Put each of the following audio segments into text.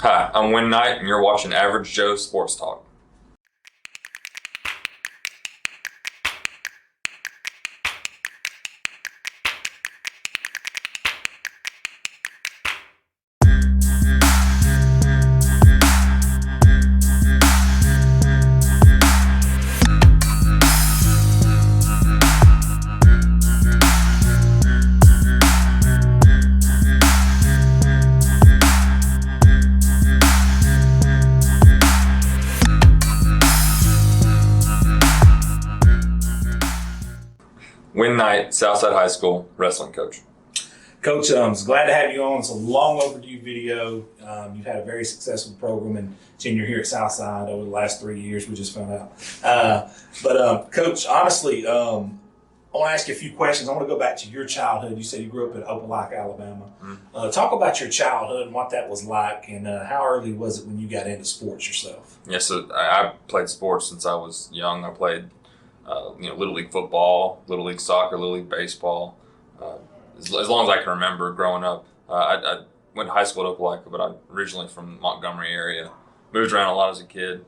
Hi, I'm Wynn Knight, and you're watching Average Joe Sports Talk. Wynn Knight, Southside High School wrestling coach. Coach, I'm glad to have you on. It's a long overdue video. You've had a very successful program and tenure here at Southside over the last 3 years. We just found out. But Coach, honestly, I want to ask you a few questions. I want to go back to your childhood. You said you grew up in Opelika, Alabama. Talk about your childhood and what that was like, and how early was it when you got into sports yourself? Yeah, so I played sports since I was young. I played Little League football, Little League soccer, Little League baseball. As long as I can remember growing up. I went to high school at Opelika, but I'm originally from Montgomery area. Moved around a lot as a kid.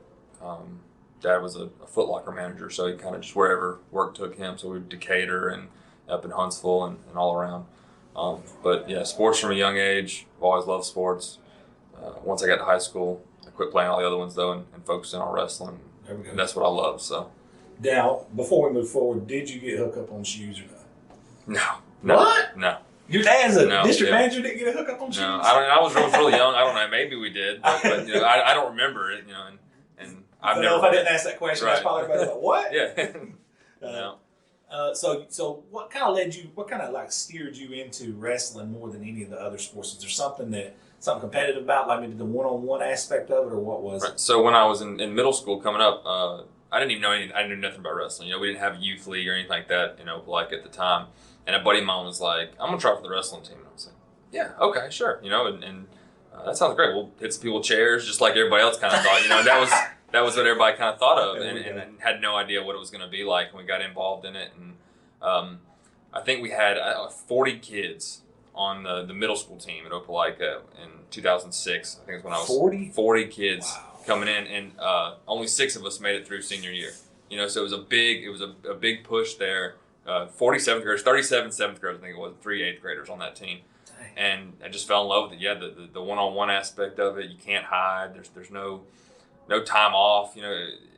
Dad was a Foot Locker manager, so he kind of just wherever work took him. So we were Decatur and up in Huntsville and all around. But yeah, sports from a young age. I've always loved sports. Once I got to high school, I quit playing all the other ones though and focused in on wrestling. There we go. And that's what I love. So. Now, before we move forward, did you get hooked up on shoes or not? No. What? No. Your dad's a district manager didn't get a hookup on shoes? No, I was really young. I don't know. Maybe we did, but I don't remember it. And I've never. If I didn't ask that question, that's probably everybody's like, what? Yeah. No. So what kind of led you? What kind of like steered you into wrestling more than any of the other sports? Is there something competitive about, like maybe the one-on-one aspect of it, or what was it? So when I was in middle school coming up, I didn't even know anything. I knew nothing about wrestling. We didn't have a youth league or anything like that. Like at the time. And a buddy of mine was like, "I'm gonna try for the wrestling team." And I was like, "Yeah, okay, sure." That sounds great. We'll hit some people with chairs, just like everybody else kind of thought. That was what everybody kind of thought of, and had no idea what it was going to be like when we got involved in it. And I think we had 40 kids on the middle school team at Opelika in 2006. I think it's when I was 40 kids coming in, and only 6 of us made it through senior year. So it was a big push there. 40 7th graders, 37 7th graders, I think it was, 3 8th graders on that team. Dang. And I just fell in love with it. Yeah, the one-on-one aspect of it, you can't hide. There's no time off,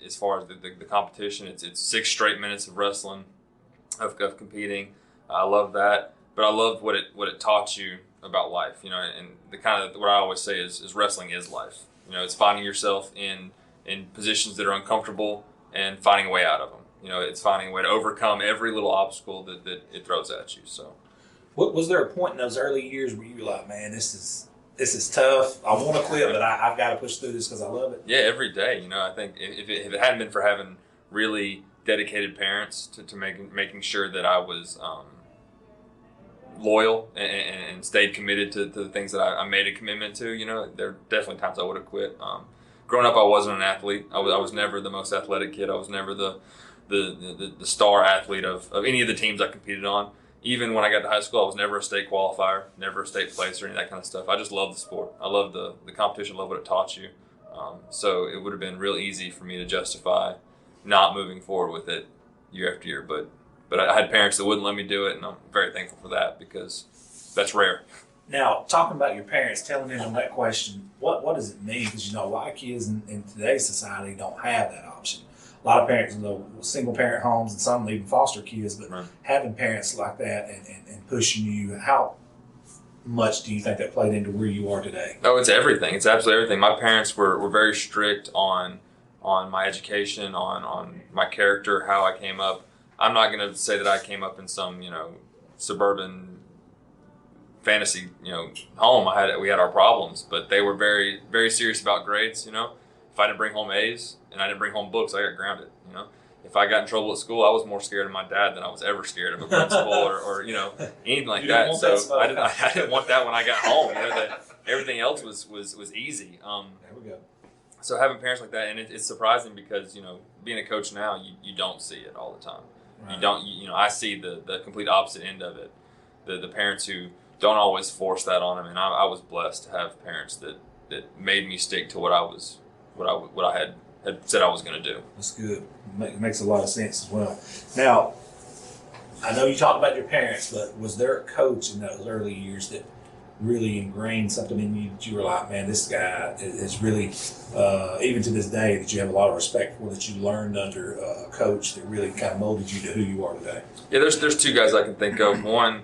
as far as the competition. It's 6 straight minutes of wrestling, of competing. I love that. But I loved what it taught you about life, and the kind of what I always say is wrestling is life. It's finding yourself in positions that are uncomfortable and finding a way out of them. It's finding a way to overcome every little obstacle that it throws at you. So, was there a point in those early years where you were like, "Man, this is tough. I want to quit, but I've got to push through this because I love it"? Yeah, every day. I think if it hadn't been for having really dedicated parents to making sure that I was loyal and stayed committed to the things that I made a commitment to, there are definitely times I would have quit. Growing up, I wasn't an athlete. I was never the most athletic kid. I was never the star athlete of any of the teams I competed on. Even when I got to high school, I was never a state qualifier, never a state place or any of that kind of stuff. I just loved the sport. I loved the competition, loved what it taught you. So it would have been real easy for me to justify not moving forward with it year after year. But I had parents that wouldn't let me do it, and I'm very thankful for that because that's rare. Now, talking about your parents, telling them that question, what does it mean? Because a lot of kids in today's society don't have that option. A lot of parents in single parent homes and some even foster kids, but having parents like that and pushing you, how much do you think that played into where you are today? Oh, it's everything. It's absolutely everything. My parents were very strict on my education, on my character, how I came up. I'm not going to say that I came up in some, suburban fantasy, home. We had our problems, but they were very, very serious about grades. If I didn't bring home A's and I didn't bring home books, I got grounded. If I got in trouble at school, I was more scared of my dad than I was ever scared of a principal or anything like that. So I didn't want that when I got home. That everything else was easy. There we go. So having parents like that, and it's surprising because being a coach now, you don't see it all the time. Right. You don't. I see the complete opposite end of it. The parents who don't always force that on them, and I was blessed to have parents that that made me stick to what I had said I was going to do. That's good. It makes a lot of sense as well. Now, I know you talked about your parents, but was there a coach in those early years that really ingrained something in you that you were like, man, this guy is really, even to this day, that you have a lot of respect for, that you learned under a coach that really kind of molded you to who you are today? Yeah, there's two guys I can think of. One,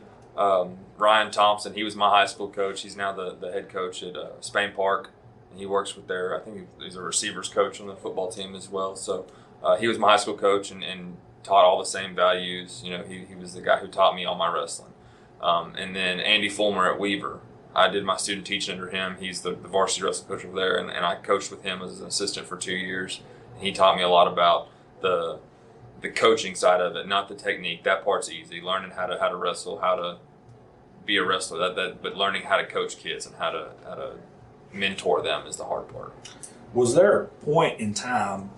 Ryan Thompson. He was my high school coach. He's now the head coach at Spain Park, and he works with I think he's a receivers coach on the football team as well. So he was my high school coach and taught all the same values. He was the guy who taught me all my wrestling. And then Andy Fulmer at Weaver. I did my student teaching under him. He's the varsity wrestling coach over there, and I coached with him as an assistant for 2 years. He taught me a lot about the coaching side of it, not the technique. That part's easy. Learning how to wrestle, how to be a wrestler. But learning how to coach kids and how to mentor them is the hard part. Was there a point in time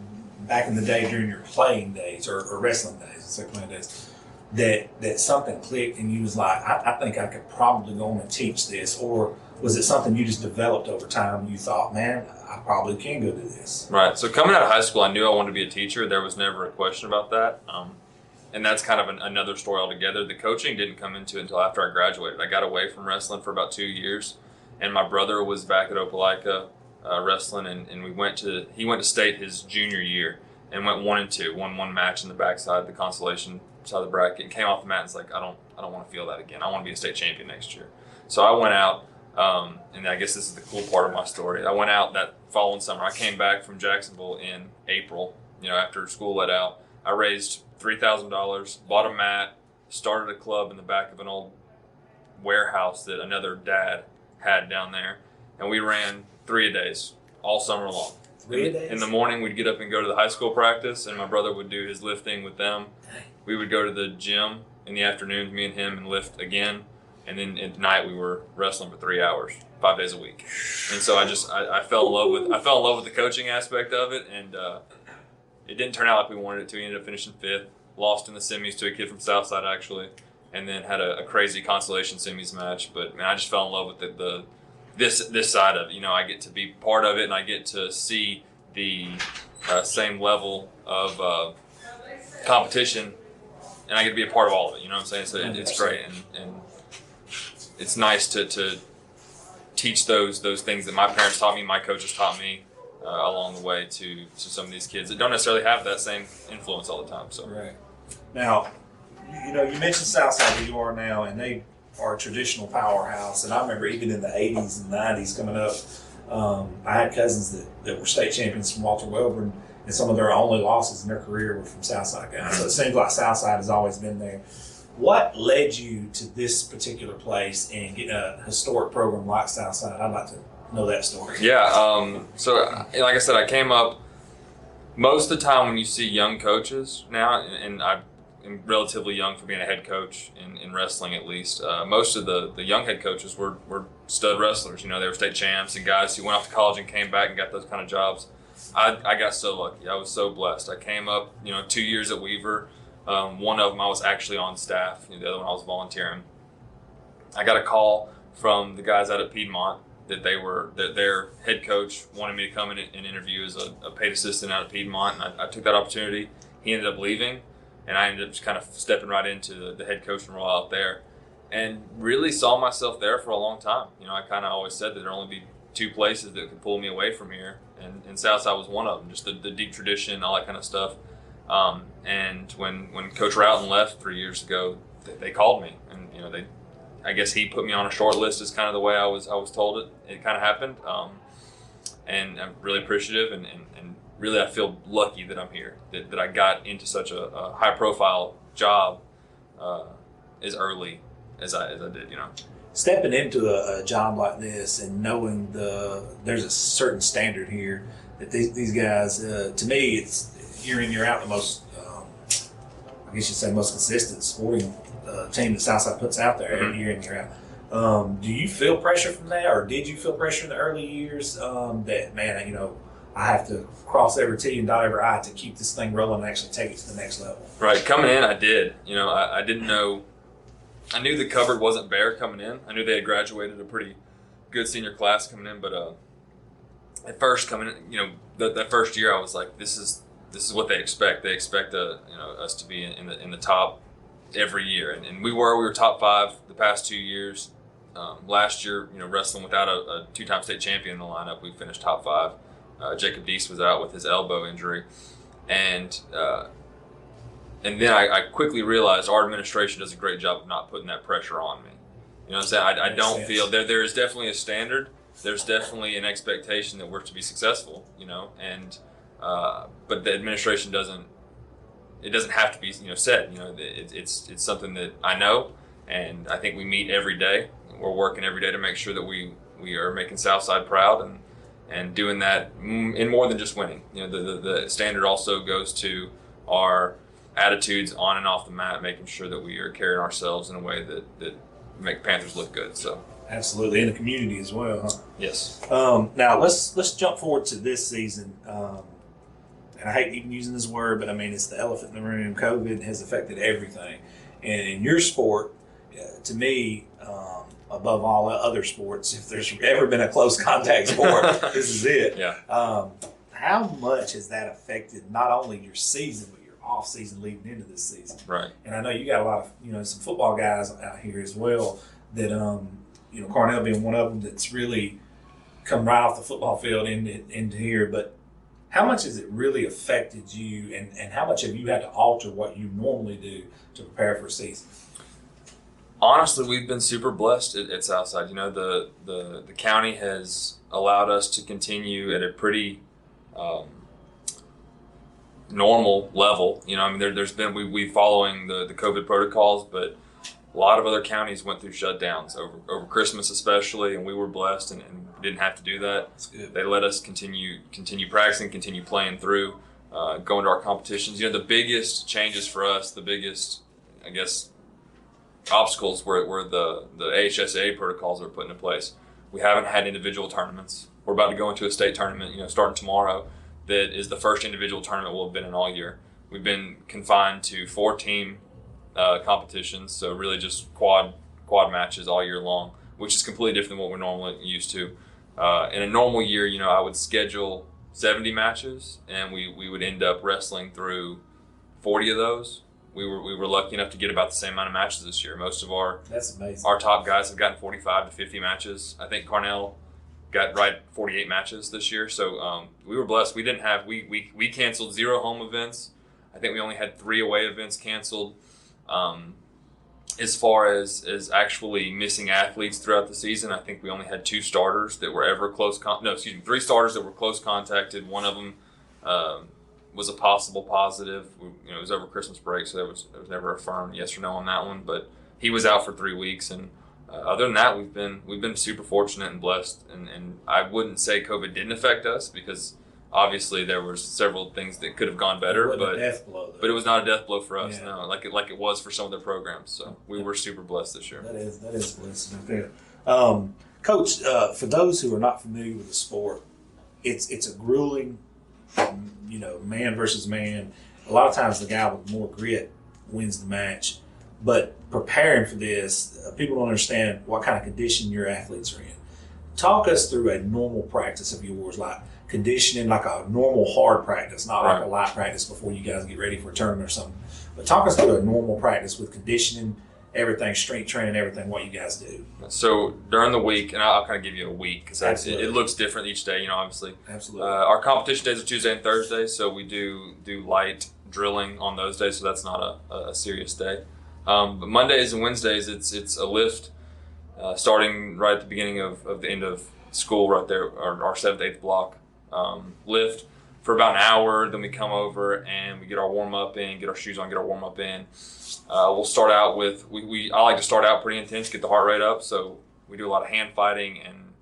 back in the day during your playing days or wrestling days, let's say playing days, that something clicked and you was like, I think I could probably go on and teach this? Or was it something you just developed over time and you thought, man, I probably can go do this? Right. So coming out of high school, I knew I wanted to be a teacher. There was never a question about that. And that's kind of another story altogether. The coaching didn't come into it until after I graduated. I got away from wrestling for about 2 years, and my brother was back at Opelika wrestling, and he went to state his junior year and went 1-2, won one match in the backside, the consolation side of the bracket, and came off the mat and was like, I don't want to feel that again. I want to be a state champion next year. So I went out, and I guess this is the cool part of my story. I went out that following summer. I came back from Jacksonville in April, after school let out. I raised $3,000, bought a mat, started a club in the back of an old warehouse that another dad had down there, and we ran 3-a-days all summer long. 3-a-days? In the morning, we'd get up and go to the high school practice, and my brother would do his lifting with them. We would go to the gym in the afternoon, me and him, and lift again. And then at night, we were wrestling for 3 hours, 5 days a week. And so I fell in love with the coaching aspect of it, and it didn't turn out like we wanted it to. We ended up finishing 5th, lost in the semis to a kid from Southside actually, and then had a crazy consolation semis match. But man, I just fell in love with this side of it. I get to be part of it, and I get to see the same level of competition, and I get to be a part of all of it. You know what I'm saying? So it's great, and it's nice to teach those things that my parents taught me, my coaches taught me along the way to some of these kids that don't necessarily have that same influence all the time. So right now, you mentioned Southside where you are now, and they are a traditional powerhouse. And I remember even in the 80s and 90s coming up, I had cousins that were state champions from Walter Welborn, and some of their only losses in their career were from Southside-Gadsden. So it seems like Southside has always been there. What led you to this particular place and get a historic program like Southside? I'd like to know that story. Yeah, so like I said, I came up, most of the time when you see young coaches now, and I'm relatively young for being a head coach in wrestling at least, most of the young head coaches were stud wrestlers. They were state champs and guys who went off to college and came back and got those kind of jobs. I got so lucky. I was so blessed. I came up, 2 years at Weaver. One of them I was actually on staff. The other one I was volunteering. I got a call from the guys out at Piedmont that their head coach wanted me to come in and interview as a paid assistant out at Piedmont, and I took that opportunity. He ended up leaving, and I ended up just kind of stepping right into the head coaching role out there, and really saw myself there for a long time. I kind of always said that there'd only be 2 places that could pull me away from here, and Southside was one of them. Just the deep tradition, all that kind of stuff. And when Coach Routon left 3 years ago, they called me, and I guess he put me on a short list is kind of the way I was told it kind of happened. And I'm really appreciative, and really I feel lucky that I'm here, that I got into such a high profile job as early as I did. Stepping into a job like this and knowing there's a certain standard here that these guys, to me, it's year in, year out the most, I guess you'd say most consistent sporting team that Southside puts out there every year in, year out. Do you feel pressure from that, or did you feel pressure in the early years that, man, I have to cross every T and dot every I to keep this thing rolling and actually take it to the next level? Right. Coming in, I did. I didn't know. I knew the cupboard wasn't bare coming in. I knew they had graduated a pretty good senior class coming in, but at first coming, that first year I was like, this is what they expect. They expect us to be in the top every year, and we were top 5 the past 2 years. Last year, wrestling without a 2-time state champion in the lineup, we finished top 5. Jacob Dees was out with his elbow injury, and then I quickly realized our administration does a great job of not putting that pressure on me. You know what I'm saying? I don't feel there is definitely a standard. There's definitely an expectation that we're to be successful, and but the administration doesn't have to be said. It's something that I know, and I think we meet every day. We're working every day to make sure that we are making Southside proud and doing that in more than just winning. The standard also goes to our attitudes on and off the mat, making sure that we are carrying ourselves in a way that make Panthers look good. So absolutely, in the community as well, huh? Yes. Now let's jump forward to this season. And I hate even using this word, but I mean it's the elephant in the room. COVID has affected everything, and in your sport, to me, above all other sports, if there's ever been a close contact sport, this is it. Yeah. How much has that affected not only your season, but your off season leading into this season? Right. And I know you got a lot of some football guys out here as well that Cornell being one of them that's really come right off the football field into here. But how much has it really affected you, and how much have you had to alter what you normally do to prepare for a season? Honestly, we've been super blessed at Southside. The county has allowed us to continue at a pretty normal level. There's been we following the COVID protocols, but a lot of other counties went through shutdowns over Christmas especially, and we were blessed and didn't have to do that. That's good. They let us continue practicing, continue playing through, going to our competitions. The biggest changes for us, the biggest, I guess, obstacles were the AHSA protocols that were put into place. We haven't had individual tournaments. We're about to go into a state tournament, starting tomorrow, that is the first individual tournament we'll have been in all year. We've been confined to 4-team competitions, so really just quad matches all year long, which is completely different than what we're normally used to. In a normal year, I would schedule 70 matches, and we would end up wrestling through 40 of those. We were lucky enough to get about the same amount of matches this year. Most of that's amazing. Our top guys have gotten 45 to 50 matches. I think Cornell got 48 matches this year. So we were blessed. We didn't have we canceled 0 home events. I think we only had 3 away events canceled. As far as actually missing athletes throughout the season, I think we only had 2 starters that were ever 3 starters that were close contacted. One of them was a possible positive. It was over Christmas break, so there was never a firm yes or no on that one. But he was out for 3 weeks, and other than that, we've been super fortunate and blessed. And I wouldn't say COVID didn't affect us, because obviously there were several things that could have gone better, but it was not a death blow for us. Yeah. No, like it was for some of their programs. So we were super blessed this year. That is blessed right there. Coach, for those who are not familiar with the sport, it's a grueling, man versus man. A lot of times the guy with more grit wins the match. But preparing for this, people don't understand what kind of condition your athletes are in. Talk us through a normal practice of yours, like conditioning, like a normal hard practice, not like a light practice before you guys get ready for a tournament or something. But talk us through a normal practice with conditioning, everything, strength training, everything, what you guys do. So during the week, and I'll kind of give you a week, because it looks different each day, obviously. Absolutely. Our competition days are Tuesday and Thursday, so we do light drilling on those days, so that's not a serious day. But Mondays and Wednesdays, it's a lift, starting right at the beginning of the end of school, right there, our 7th, 8th block. Lift for about an hour, then we come over and we get our warm-up in, get our shoes on, get our warm-up in. We'll start out with, I like to start out pretty intense, get the heart rate up, so we do a lot of hand fighting and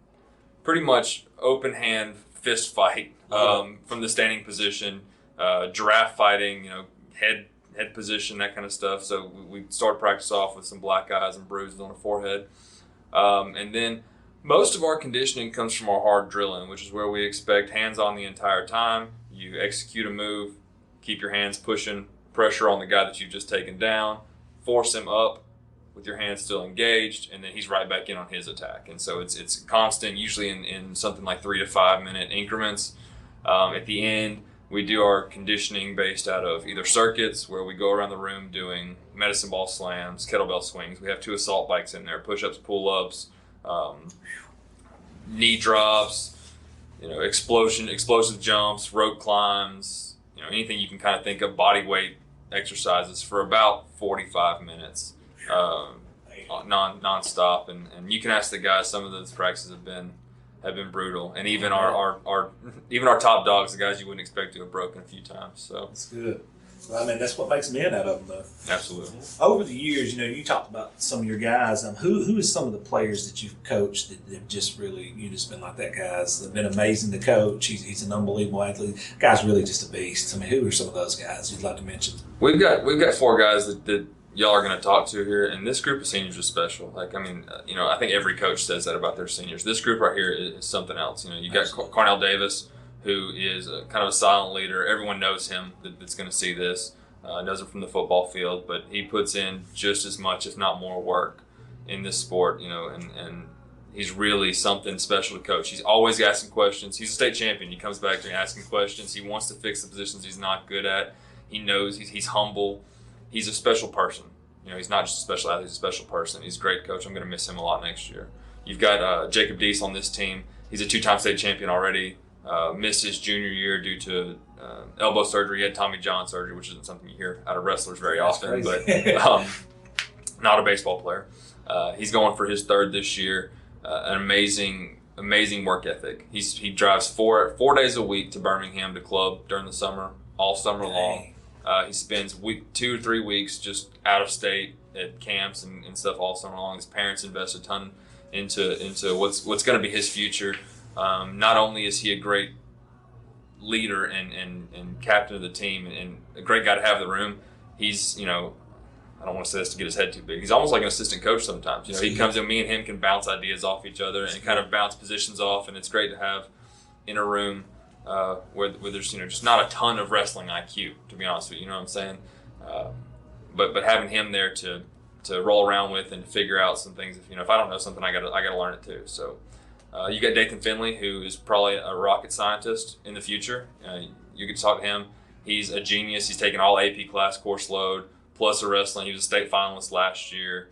pretty much open hand fist fight from the standing position, giraffe fighting, head position, that kind of stuff. So we start practice off with some black eyes and bruises on the forehead. And then most of our conditioning comes from our hard drilling, which is where we expect hands on the entire time. You execute a move, keep your hands pushing pressure on the guy that you've just taken down, force him up, with your hands still engaged, and then he's right back in on his attack. And so it's constant, usually in something like 3 to 5 minute increments. At the end, we do our conditioning based out of either circuits, where we go around the room doing medicine ball slams, kettlebell swings. We have 2 assault bikes in there, push-ups, pull-ups, knee drops, explosive jumps, rope climbs, anything you can kind of think of, body weight exercises for about 45 minutes, non-stop. And you can ask the guys, some of those practices have been brutal. And even our top dogs, the guys you wouldn't expect to have broken a few times. So that's good. Well, I mean, that's what makes men out of them, though. Absolutely. Over the years, you talked about some of your guys. Who is some of the players that you've coached that have just really, you just been like, that guy's been amazing to coach. He's an unbelievable athlete. Guy's really just a beast. I mean, who are some of those guys you'd like to mention? We've got 4 guys that y'all are going to talk to here, and this group of seniors is special. I think every coach says that about their seniors. This group right here is something else. You got Carnell Davis, who is kind of a silent leader. Everyone knows him that's going to see this, knows him from the football field, but he puts in just as much, if not more, work in this sport, and he's really something special to coach. He's always asking questions. He's a state champion. He comes back to asking questions. He wants to fix the positions he's not good at. He knows he's humble. He's a special person. He's not just a special athlete, he's a special person. He's a great coach. I'm going to miss him a lot next year. You've got Jacob Dees on this team. He's a 2-time state champion already. Missed his junior year due to elbow surgery. He had Tommy John surgery, which isn't something you hear out of wrestlers very often, but not a baseball player. He's going for his 3rd this year. An amazing work ethic. He drives 4 days a week to Birmingham to club during the summer, all summer long. He spends 2 or 3 weeks just out of state at camps and stuff all summer long. His parents invest a ton into what's going to be his future. Not only is he a great leader and captain of the team and a great guy to have in the room, he's, I don't want to say this to get his head too big. He's almost like an assistant coach sometimes. He comes in, me and him can bounce ideas off each other and kind of bounce positions off, and it's great to have in a room where there's just not a ton of wrestling IQ, to be honest with you. You know what I'm saying? But having him there to roll around with and to figure out some things. If I don't know something, I gotta learn it too. So you got Dathan Finley, who is probably a rocket scientist in the future. You get to talk to him. He's a genius. He's taken all AP class course load plus a wrestling. He was a state finalist last year.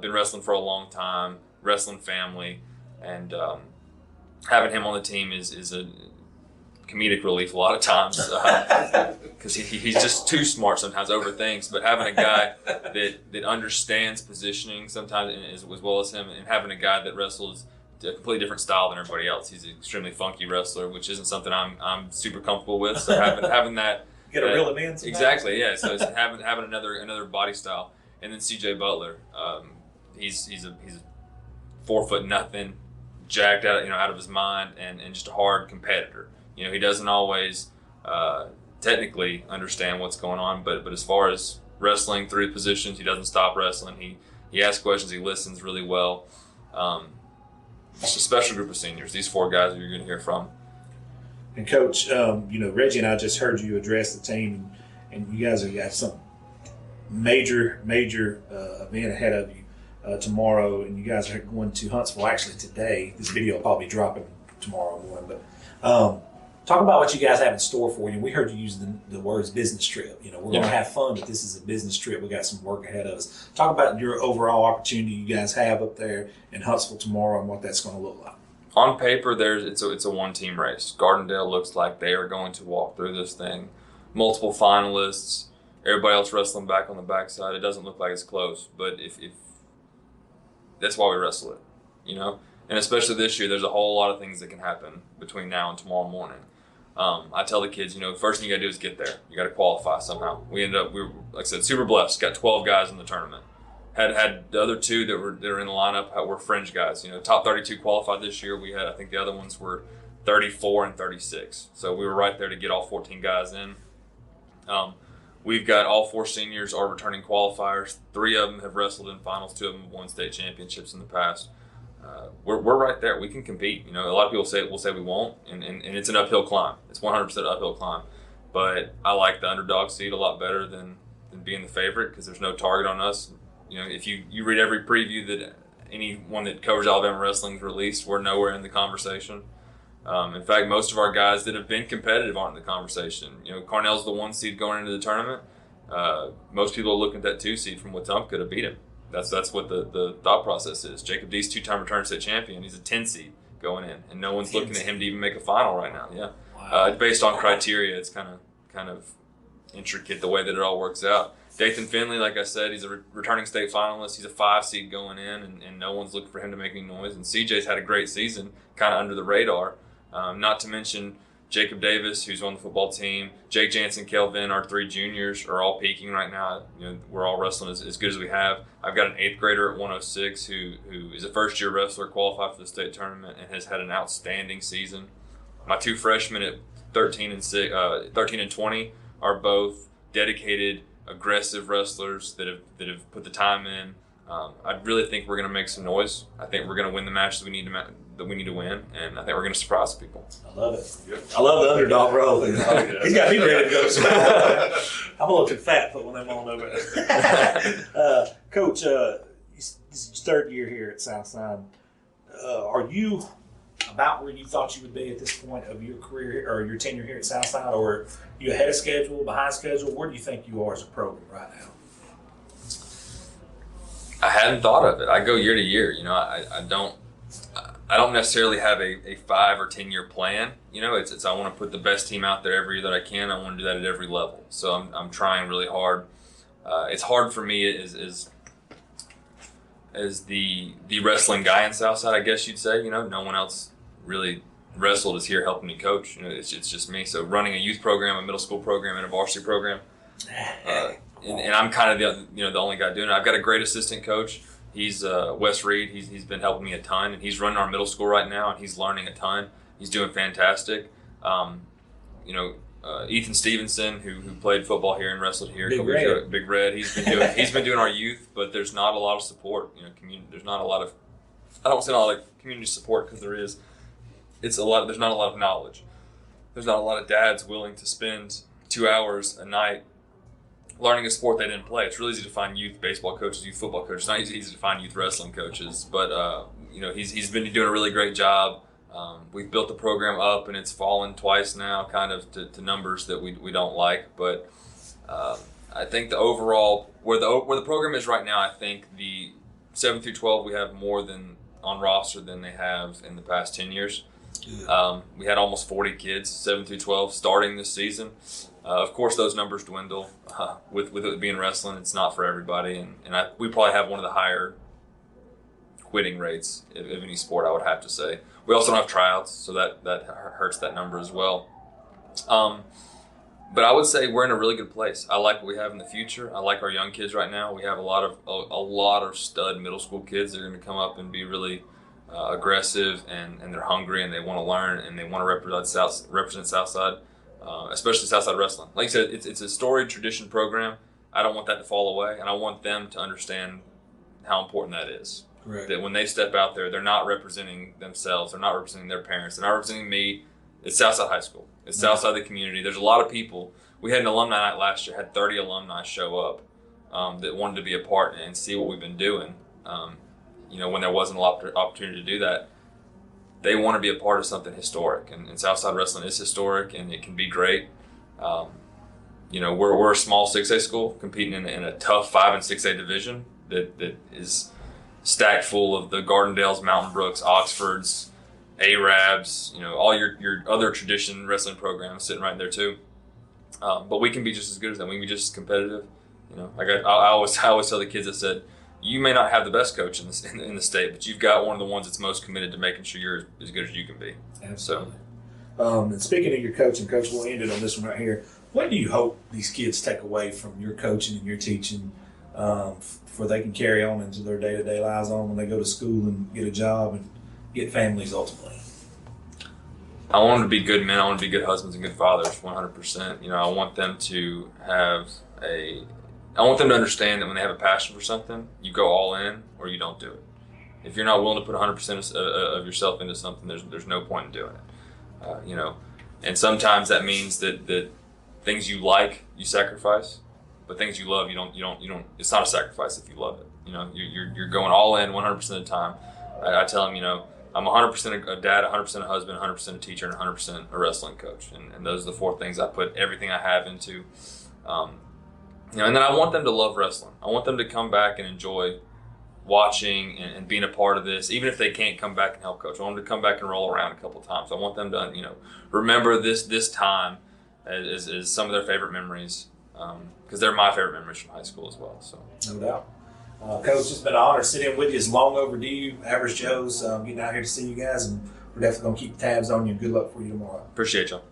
Been wrestling for a long time. Wrestling family, and having him on the team is a comedic relief a lot of times, because he's just too smart sometimes, overthinks. But having a guy that understands positioning sometimes as well as him, and having a guy that wrestles a completely different style than everybody else. He's an extremely funky wrestler, which isn't something I'm super comfortable with. So having that, you gotta reel him in sometimes. Exactly, yeah. So it's having another body style, and then CJ Butler, he's a 4'0", jacked out of his mind, and just a hard competitor. He doesn't always technically understand what's going on, but as far as wrestling through positions, he doesn't stop wrestling. He asks questions, he listens really well. It's a special group of seniors, these 4 guys that you're going to hear from. And Coach, Reggie and I just heard you address the team, and you guys have got some major event ahead of you tomorrow, and you guys are going to Huntsville actually today. This video will probably be dropping tomorrow morning, but talk about what you guys have in store for you. We heard you use the words business trip. We're going to have fun, but this is a business trip. We got some work ahead of us. Talk about your overall opportunity you guys have up there in Huntsville tomorrow and what that's going to look like. On paper, it's a 1-team race. Gardendale looks like they are going to walk through this thing. Multiple finalists, everybody else wrestling back on the backside. It doesn't look like it's close, but if that's why we wrestle it, And especially this year, there's a whole lot of things that can happen between now and tomorrow morning. I tell the kids, first thing you got to do is get there. You got to qualify somehow. We were, like I said, super blessed. Got 12 guys in the tournament. Had the other 2 that were in the lineup were fringe guys. Top 32 qualified this year. We had, I think the other ones were 34 and 36. So we were right there to get all 14 guys in. We've got all 4 seniors are returning qualifiers. 3 of them have wrestled in finals. 2 of them have won state championships in the past. We're right there. We can compete. A lot of people will say we won't, and it's an uphill climb. It's 100% uphill climb. But I like the underdog seed a lot better than being the favorite, because there's no target on us. if you read every preview that anyone that covers Alabama wrestling's released, we're nowhere in the conversation. In fact, most of our guys that have been competitive aren't in the conversation. Cornell's the 1 seed going into the tournament. Most people are looking at that 2 seed from Wetumpka to beat him. That's what the thought process is. Jacob Dees, 2-time return state champion. He's a 10 seed going in, and no one's looking at him to even make a final right now. Yeah, wow. Based on criteria, it's kind of intricate the way that it all works out. Dathan Finley, like I said, he's a returning state finalist. He's a 5 seed going in, and no one's looking for him to make any noise. And CJ's had a great season, kind of under the radar. Not to mention Jacob Davis, who's on the football team. Jake Jansen, Kelvin, our 3 juniors are all peaking right now. We're all wrestling as good as we have. I've got an 8th grader at 106 who is a first-year wrestler, qualified for the state tournament, and has had an outstanding season. My 2 freshmen at 13 and 20 are both dedicated, aggressive wrestlers that have put the time in. I really think we're going to make some noise. I think we're going to win the matches we need to win, and I think we're going to surprise people. I love it. Yep. I love the underdog role. He's got me ready to go. I'm a little too fat for when I'm on over there. Coach, this is your 3rd year here at Southside. Are you about where you thought you would be at this point of your career or your tenure here at Southside, or are you ahead of schedule, behind schedule? Where do you think you are as a program right now? I hadn't thought of it. I go year to year. I don't necessarily have a 5 or 10 year plan. It's I want to put the best team out there every year that I can. I want to do that at every level. So I'm trying really hard. It's hard for me as the wrestling guy in Southside, I guess you'd say. No one else really wrestled is here helping me coach. It's just me. So running a youth program, a middle school program, and a varsity program. And I'm kind of the only guy doing it. I've got a great assistant coach. He's Wes Reed. He's been helping me a ton, and he's running our middle school right now, and he's learning a ton. He's doing fantastic. Ethan Stevenson, who played football here and wrestled here, Big Red. He's been doing our youth, but there's not a lot of support. There's not a lot of. I don't say not a lot of community support because there is. There's not a lot of knowledge. There's not a lot of dads willing to spend 2 hours a night learning a sport they didn't play. It's really easy to find youth baseball coaches, youth football coaches. It's not easy to find youth wrestling coaches, but he's been doing a really great job. We've built the program up, and it's fallen twice now, kind of to numbers that we don't like. But I think the overall where the program is right now, I think the 7 through 12 we have more than on roster than they have in the past 10 years. We had almost 40 kids, 7 through 12, starting this season. Of course, those numbers dwindle. With it being wrestling, it's not for everybody, and we probably have one of the higher quitting rates of any sport, I would have to say. We also don't have tryouts, so that hurts that number as well. But I would say we're in a really good place. I like what we have in the future. I like our young kids right now. We have a lot of stud middle school kids that are going to come up and be really aggressive, and they're hungry, and they want to learn, and they want to represent Southside. Especially Southside wrestling. Like you said, it's a storied tradition program. I don't want that to fall away, and I want them to understand how important that is. Correct. That when they step out there, they're not representing themselves. They're not representing their parents. They're not representing me. It's Southside High School. It's Southside the community. There's a lot of people. We had an alumni night last year. Had 30 alumni show up that wanted to be a part and see what we've been doing. When there wasn't a lot of opportunity to do that. They want to be a part of something historic, and Southside wrestling is historic, and it can be great. We're a small 6A school competing in a tough 5 and 6A division that is stacked full of the Gardendales, Mountain Brooks, Oxfords, Arabs, all your other tradition wrestling programs sitting right there too. But we can be just as good as them. We can be just as competitive. I always tell the kids, I said, you may not have the best coach in the state, but you've got one of the ones that's most committed to making sure you're as good as you can be. Absolutely. And speaking of your coaching, Coach, we'll end it on this one right here. What do you hope these kids take away from your coaching and your teaching for they can carry on into their day-to-day lives on when they go to school and get a job and get families ultimately? I want them to be good men. I want them to be good husbands and good fathers, 100%. I want them to I want them to understand that when they have a passion for something, you go all in or you don't do it. If you're not willing to put 100% of yourself into something, there's no point in doing it. And sometimes that means that things you like, you sacrifice, but things you love, you don't. It's not a sacrifice if you love it. You know, you're going all in 100% of the time. I tell them, you know, I'm 100% a dad, 100% a husband, 100% a teacher, and 100% a wrestling coach. And those are the 4 things I put everything I have into. You know, and then I want them to love wrestling. I want them to come back and enjoy watching and being a part of this, even if they can't come back and help coach. I want them to come back and roll around a couple of times. I want them to, you know, remember this time as some of their favorite memories, because they're my favorite memories from high school as well. So no doubt. Coach, it's been an honor sitting with you. It's long overdue. Average Joe's getting out here to see you guys, and we're definitely going to keep tabs on you. Good luck for you tomorrow. Appreciate y'all.